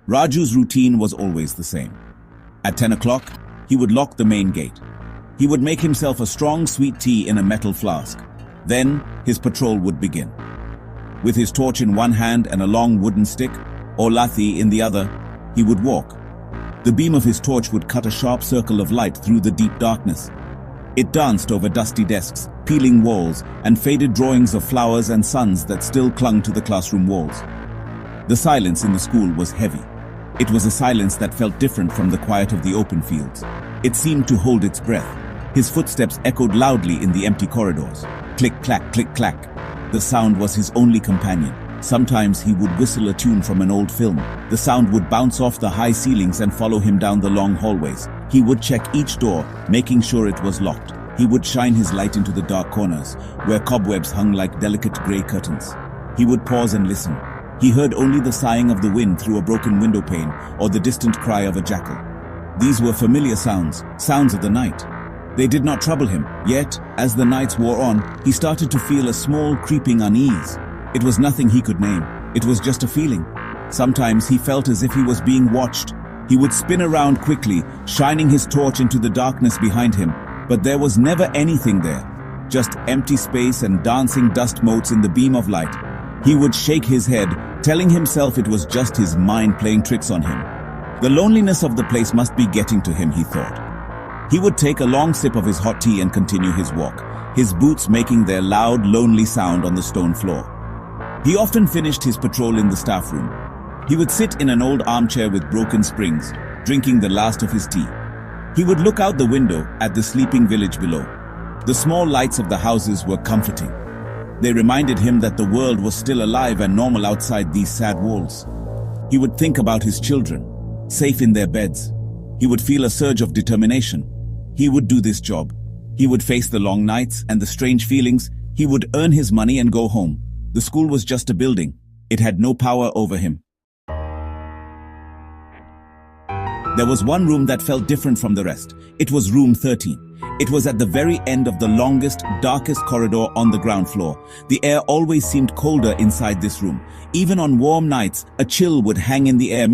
Raju's routine was always the same. At 10 o'clock, he would lock the main gate. He would make himself a strong sweet tea in a metal flask. Then, his patrol would begin. With his torch in one hand and a long wooden stick, or lathi in the other, he would walk. The beam of his torch would cut a sharp circle of light through the deep darkness. It danced over dusty desks, peeling walls, and faded drawings of flowers and suns that still clung to the classroom walls. The silence in the school was heavy. It was a silence that felt different from the quiet of the open fields. It seemed to hold its breath. His footsteps echoed loudly in the empty corridors. Click, clack, click, clack. The sound was his only companion. Sometimes he would whistle a tune from an old film. The sound would bounce off the high ceilings and follow him down the long hallways. He would check each door, making sure it was locked. He would shine his light into the dark corners, where cobwebs hung like delicate grey curtains. He would pause and listen. He heard only the sighing of the wind through a broken window pane or the distant cry of a jackal. These were familiar sounds, sounds of the night. They did not trouble him, yet, as the nights wore on, he started to feel a small creeping unease. It was nothing he could name. It was just a feeling. Sometimes he felt as if he was being watched. He would spin around quickly, shining his torch into the darkness behind him, but there was never anything there. Just empty space and dancing dust motes in the beam of light. He would shake his head, telling himself it was just his mind playing tricks on him. The loneliness of the place must be getting to him, he thought. He would take a long sip of his hot tea and continue his walk, his boots making their loud, lonely sound on the stone floor. He often finished his patrol in the staff room. He would sit in an old armchair with broken springs, drinking the last of his tea. He would look out the window at the sleeping village below. The small lights of the houses were comforting. They reminded him that the world was still alive and normal outside these sad walls. He would think about his children, safe in their beds. He would feel a surge of determination. He would do this job. He would face the long nights and the strange feelings. He would earn his money and go home. The school was just a building. It had no power over him. There was one room that felt different from the rest. It was room 13. It was at the very end of the longest, darkest corridor on the ground floor. The air always seemed colder inside this room. Even on warm nights, a chill would hang in the air.